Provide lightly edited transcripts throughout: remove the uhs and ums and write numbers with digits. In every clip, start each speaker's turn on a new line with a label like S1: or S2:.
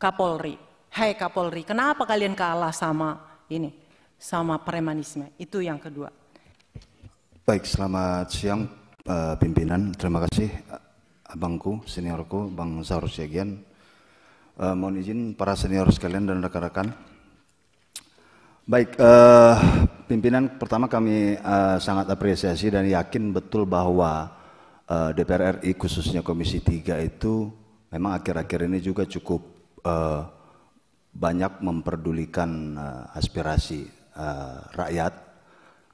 S1: Kapolri, hai Kapolri, kenapa kalian kalah sama ini, sama premanisme? Itu yang kedua.
S2: Baik, selamat siang pimpinan. Terima kasih abangku, seniorku, Bang Zaur Siagian. Mohon izin para senior sekalian dan rekan-rekan. Baik, pimpinan, pertama kami sangat apresiasi dan yakin betul bahwa DPR RI khususnya Komisi 3 itu memang akhir-akhir ini juga cukup banyak memperdulikan aspirasi rakyat,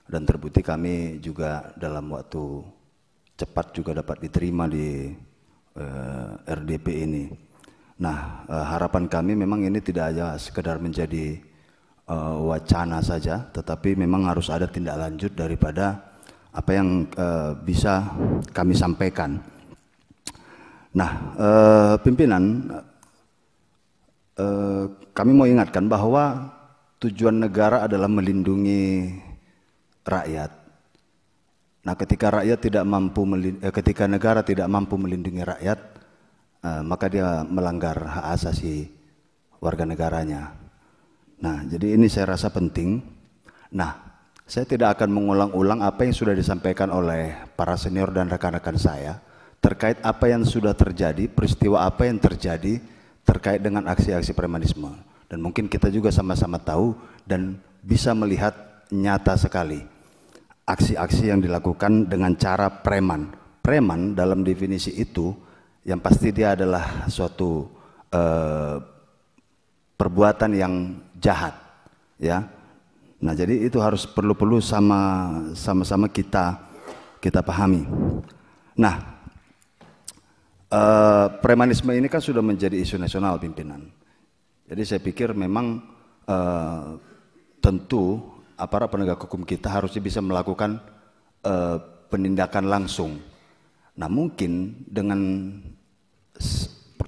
S2: dan terbukti kami juga dalam waktu cepat juga dapat diterima di RDP ini. Nah, harapan kami memang ini tidak hanya sekedar menjadi wacana saja, tetapi memang harus ada tindak lanjut daripada apa yang bisa kami sampaikan. Nah, pimpinan, kami mau ingatkan bahwa tujuan negara adalah melindungi rakyat. Nah, ketika ketika negara tidak mampu melindungi rakyat, maka dia melanggar hak asasi warga negaranya. Nah, jadi ini saya rasa penting. Nah, saya tidak akan mengulang-ulang apa yang sudah disampaikan oleh para senior dan rekan-rekan saya terkait apa yang sudah terjadi, peristiwa apa yang terjadi terkait dengan aksi-aksi premanisme. Dan mungkin kita juga sama-sama tahu dan bisa melihat nyata sekali aksi-aksi yang dilakukan dengan cara preman. Preman dalam definisi itu yang pasti dia adalah suatu perbuatan yang jahat, ya. Nah, jadi itu harus perlu sama-sama kita pahami. Nah, premanisme ini kan sudah menjadi isu nasional, pimpinan. Jadi saya pikir memang tentu aparat penegak hukum kita harusnya bisa melakukan penindakan langsung. Nah, mungkin dengan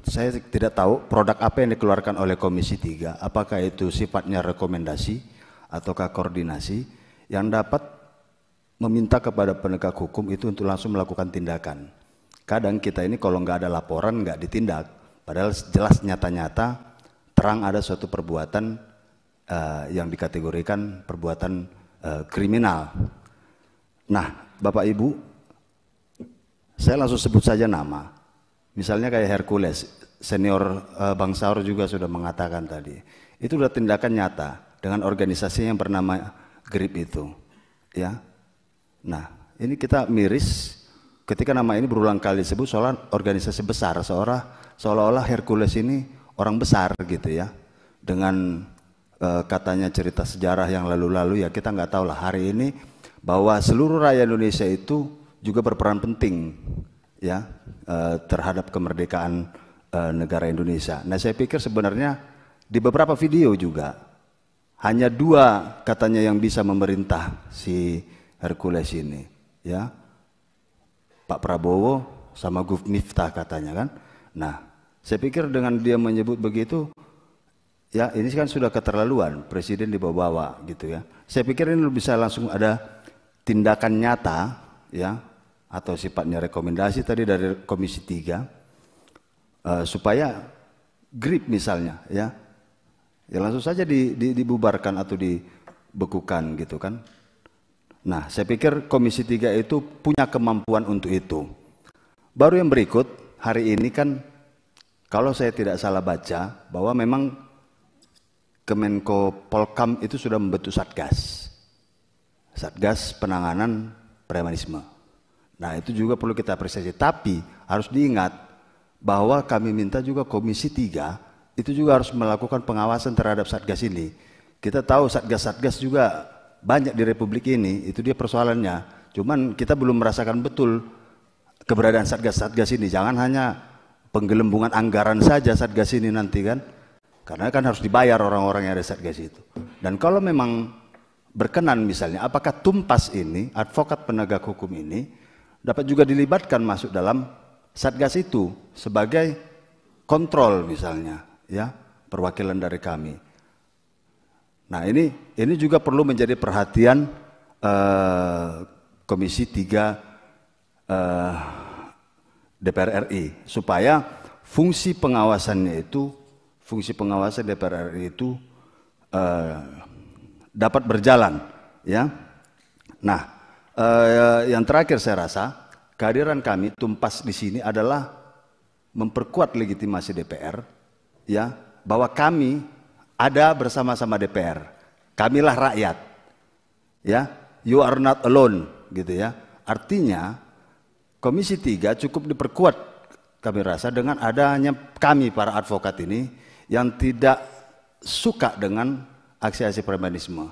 S2: saya tidak tahu produk apa yang dikeluarkan oleh Komisi 3, apakah itu sifatnya rekomendasi ataukah koordinasi yang dapat meminta kepada penegak hukum itu untuk langsung melakukan tindakan. Kadang kita ini kalau nggak ada laporan nggak ditindak, padahal jelas nyata-nyata terang ada suatu perbuatan yang dikategorikan perbuatan kriminal. Nah, Bapak Ibu, saya langsung sebut saja nama. Misalnya kayak Hercules, senior Bang Zaur juga sudah mengatakan tadi. Itu sudah tindakan nyata dengan organisasi yang bernama GRIP itu. Ya. Nah, ini kita miris ketika nama ini berulang kali disebut soal organisasi besar, seolah-olah Hercules ini orang besar gitu ya. Dengan katanya cerita sejarah yang lalu-lalu, ya kita nggak tahu lah hari ini bahwa seluruh rakyat Indonesia itu juga berperan penting ya terhadap kemerdekaan negara Indonesia. Nah, saya pikir sebenarnya di beberapa video juga hanya dua katanya yang bisa memerintah si Hercules ini, ya, Pak Prabowo sama Gus Miftah katanya kan. Nah, saya pikir dengan dia menyebut begitu, ya ini kan sudah keterlaluan, presiden dibawa-bawa gitu ya. Saya pikir ini bisa langsung ada tindakan nyata ya, atau sifatnya rekomendasi tadi dari Komisi 3 supaya GRIP misalnya ya langsung saja dibubarkan atau dibekukan gitu kan. Nah, saya pikir Komisi 3 itu punya kemampuan untuk itu. Baru yang berikut, hari ini kan kalau saya tidak salah baca bahwa memang Kemenko Polkam itu sudah membentuk Satgas penanganan premanisme. Nah, itu juga perlu kita apresiasi. Tapi harus diingat bahwa kami minta juga Komisi 3 itu juga harus melakukan pengawasan terhadap Satgas ini. Kita tahu Satgas-Satgas juga banyak di Republik ini, itu dia persoalannya. Cuman kita belum merasakan betul keberadaan Satgas-Satgas ini. Jangan hanya penggelembungan anggaran saja Satgas ini nanti kan. Karena kan harus dibayar orang-orang yang ada Satgas itu. Dan kalau memang berkenan misalnya, apakah Tumpas ini, advokat penegak hukum ini, dapat juga dilibatkan masuk dalam Satgas itu sebagai kontrol misalnya, ya, perwakilan dari kami. Nah, ini juga perlu menjadi perhatian Komisi 3 DPR RI supaya fungsi pengawasannya itu fungsi pengawasan DPR RI itu dapat berjalan, ya. Nah, yang terakhir saya rasa kehadiran kami Tumpas di sini adalah memperkuat legitimasi DPR, ya, bahwa kami ada bersama-sama DPR. Kamilah rakyat, ya. You are not alone, gitu ya. Artinya Komisi 3 cukup diperkuat kami rasa dengan adanya kami para advokat ini yang tidak suka dengan aksi-aksi premanisme.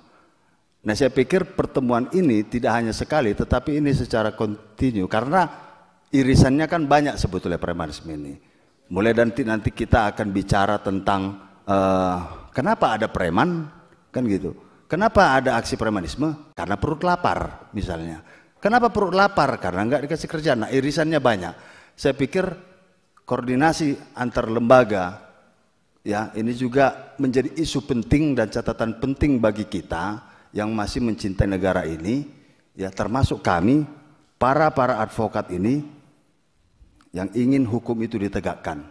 S2: Nah, saya pikir pertemuan ini tidak hanya sekali, tetapi ini secara kontinu karena irisannya kan banyak sebetulnya premanisme ini. Mulai nanti kita akan bicara tentang kenapa ada preman, kan gitu. Kenapa ada aksi premanisme? Karena perut lapar misalnya. Kenapa perut lapar? Karena nggak dikasih kerjaan. Nah, irisannya banyak. Saya pikir koordinasi antar lembaga, ya, ini juga menjadi isu penting dan catatan penting bagi kita yang masih mencintai negara ini, ya, termasuk kami para advokat ini yang ingin hukum itu ditegakkan.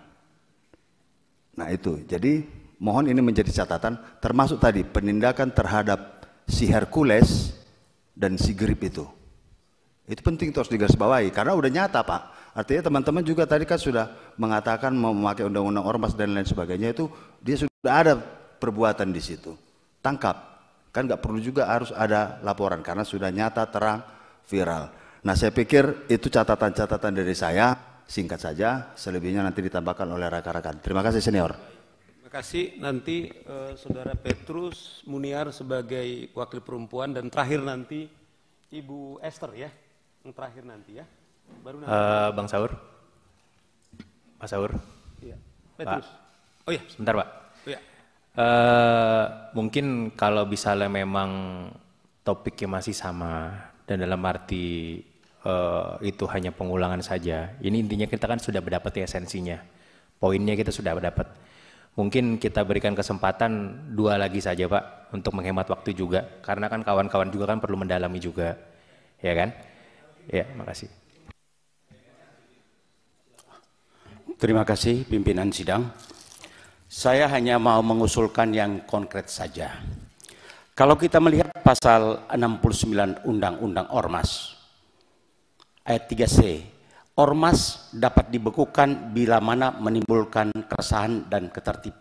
S2: Nah, itu. Jadi mohon ini menjadi catatan, termasuk tadi penindakan terhadap si Hercules dan si Grip itu. Itu penting terus digarisbawahi karena udah nyata, Pak. Artinya teman-teman juga tadi kan sudah mengatakan mau memakai undang-undang ormas dan lain sebagainya, itu dia sudah ada perbuatan di situ. Tangkap. Kan nggak perlu juga harus ada laporan karena sudah nyata, terang, viral. Nah, saya pikir itu catatan-catatan dari saya, singkat saja, selebihnya nanti ditambahkan oleh rekan-rekan. Terima kasih senior.
S3: Terima kasih. Nanti Saudara Petrus Muniar sebagai wakil perempuan dan terakhir nanti Ibu Esther ya. Yang terakhir nanti ya. Baru nanti.
S4: Bang Saur. Mas Saur.
S3: Iya. Petrus.
S4: Pak. Oh iya, sebentar, Pak.
S3: Oh iya.
S4: Mungkin kalau misalnya memang topiknya masih sama dan dalam arti itu hanya pengulangan saja. Ini intinya kita kan sudah mendapat esensinya. Poinnya kita sudah dapat. Mungkin kita berikan kesempatan 2 lagi saja, Pak, untuk menghemat waktu juga. Karena kan kawan-kawan juga kan perlu mendalami juga. Ya kan? Ya, makasih.
S5: Terima kasih pimpinan sidang. Saya hanya mau mengusulkan yang konkret saja. Kalau kita melihat pasal 69 Undang-Undang Ormas, ayat 3C, Ormas dapat dibekukan bila mana menimbulkan keresahan dan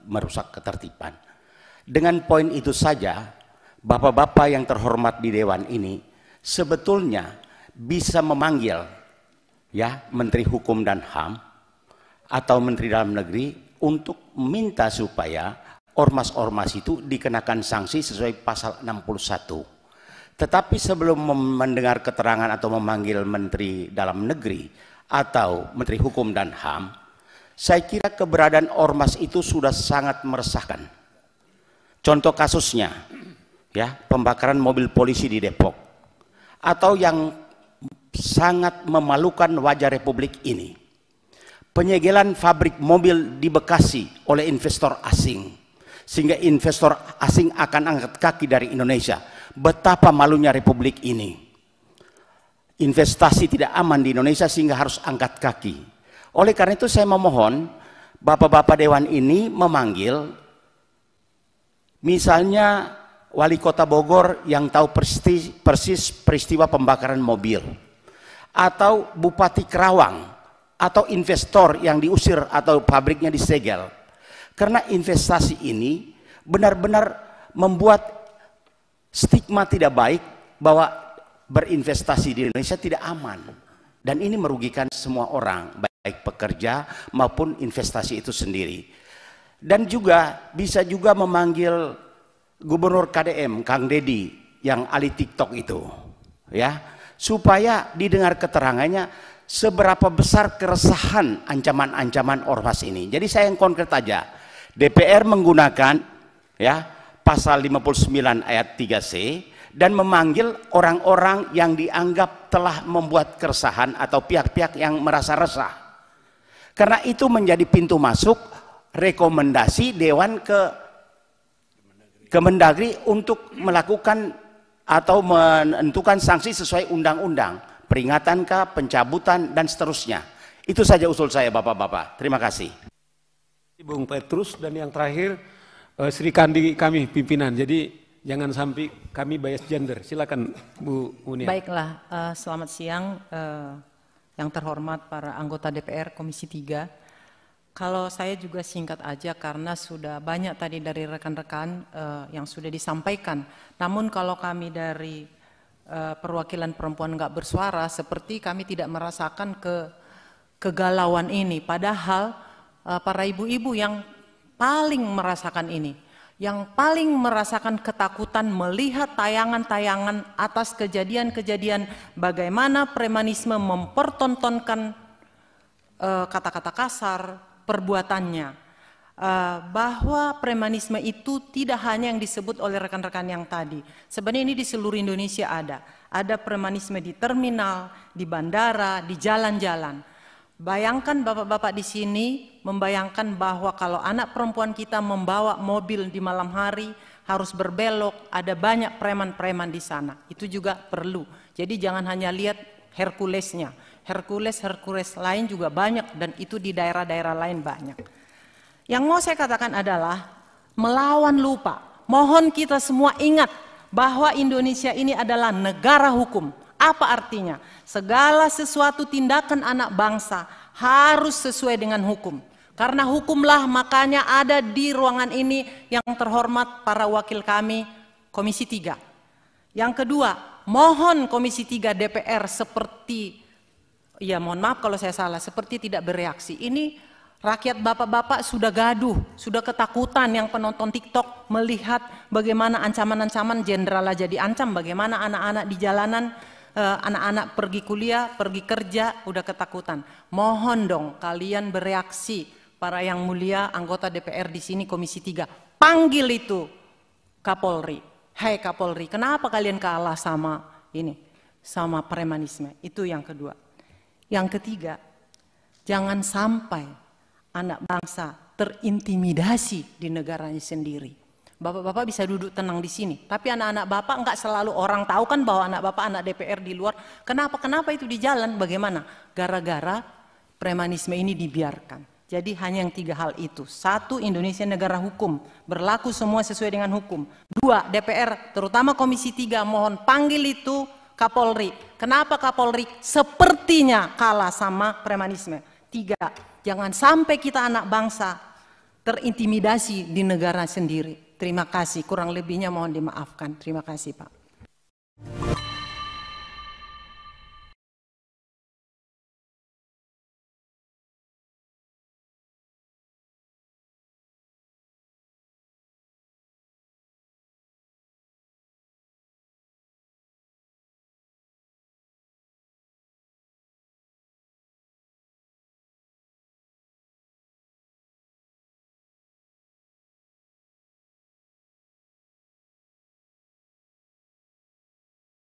S5: merusak ketertiban. Dengan poin itu saja, Bapak-bapak yang terhormat di Dewan ini sebetulnya bisa memanggil ya Menteri Hukum dan HAM atau Menteri Dalam Negeri untuk meminta supaya ormas-ormas itu dikenakan sanksi sesuai pasal 61. Tetapi sebelum mendengar keterangan atau memanggil Menteri Dalam Negeri atau Menteri Hukum dan HAM, saya kira keberadaan ormas itu sudah sangat meresahkan. Contoh kasusnya, ya, pembakaran mobil polisi di Depok, atau yang sangat memalukan wajah Republik ini, penyegelan pabrik mobil di Bekasi oleh investor asing, sehingga investor asing akan angkat kaki dari Indonesia. Betapa malunya Republik ini. Investasi tidak aman di Indonesia sehingga harus angkat kaki. Oleh karena itu saya memohon Bapak-bapak Dewan ini memanggil misalnya Wali Kota Bogor yang tahu persis peristiwa pembakaran mobil, atau Bupati Kerawang, atau investor yang diusir atau pabriknya disegel. Karena investasi ini benar-benar membuat stigma tidak baik bahwa berinvestasi di Indonesia tidak aman, dan ini merugikan semua orang, baik pekerja maupun investasi itu sendiri. Dan juga bisa juga memanggil Gubernur KDM Kang Dedi yang ahli TikTok itu, ya, supaya didengar keterangannya seberapa besar keresahan ancaman-ancaman ormas ini. Jadi saya yang konkret aja, DPR menggunakan ya pasal 59 ayat 3C dan memanggil orang-orang yang dianggap telah membuat keresahan atau pihak-pihak yang merasa resah. Karena itu menjadi pintu masuk rekomendasi Dewan ke Kemendagri untuk melakukan atau menentukan sanksi sesuai undang-undang, peringatankah, pencabutan, dan seterusnya. Itu saja usul saya, Bapak-bapak. Terima kasih.
S3: Bung Petrus, dan yang terakhir Sri Kandi kami pimpinan. Jadi jangan sampai kami bias gender. Silakan Bu Muniar.
S1: Baiklah, selamat siang yang terhormat para anggota DPR Komisi 3. Kalau saya juga singkat aja karena sudah banyak tadi dari rekan-rekan yang sudah disampaikan. Namun kalau kami dari perwakilan perempuan nggak bersuara, seperti kami tidak merasakan kegalauan ini. Padahal para ibu-ibu yang paling merasakan ini, yang paling merasakan ketakutan melihat tayangan-tayangan atas kejadian-kejadian bagaimana premanisme mempertontonkan kata-kata kasar, perbuatannya, bahwa premanisme itu tidak hanya yang disebut oleh rekan-rekan yang tadi. Sebenarnya ini di seluruh Indonesia ada premanisme di terminal, di bandara, di jalan-jalan. Bayangkan bapak-bapak di sini membayangkan bahwa kalau anak perempuan kita membawa mobil di malam hari harus berbelok, ada banyak preman-preman di sana. Itu juga perlu. Jadi jangan hanya lihat Herculesnya. Hercules lain juga banyak dan itu di daerah-daerah lain banyak. Yang mau saya katakan adalah melawan lupa. Mohon kita semua ingat bahwa Indonesia ini adalah negara hukum. Apa artinya? Segala sesuatu tindakan anak bangsa harus sesuai dengan hukum. Karena hukumlah makanya ada di ruangan ini yang terhormat para wakil kami Komisi 3. Yang kedua, mohon Komisi 3 DPR seperti, ya mohon maaf kalau saya salah, seperti tidak bereaksi. Ini rakyat bapak-bapak sudah gaduh, sudah ketakutan yang penonton TikTok melihat bagaimana ancaman-ancaman jenderal aja diancam, bagaimana anak-anak di jalanan, anak-anak pergi kuliah, pergi kerja, udah ketakutan. Mohon dong kalian bereaksi, para yang mulia anggota DPR di sini Komisi 3. Panggil itu Kapolri. Hai Kapolri, kenapa kalian kalah sama ini? Sama premanisme. Itu yang kedua. Yang ketiga, jangan sampai anak bangsa terintimidasi di negaranya sendiri. Bapak-bapak bisa duduk tenang di sini, tapi anak-anak bapak enggak selalu orang tahu kan bahwa anak bapak anak DPR di luar. Kenapa itu di jalan? Bagaimana? Gara-gara premanisme ini dibiarkan. Jadi hanya yang 3 hal itu. 1, Indonesia negara hukum, berlaku semua sesuai dengan hukum. 2, DPR, terutama Komisi 3, mohon panggil itu Kapolri. Kenapa Kapolri sepertinya kalah sama premanisme? 3, jangan sampai kita anak bangsa terintimidasi di negara sendiri. Terima kasih, kurang lebihnya mohon dimaafkan. Terima kasih Pak.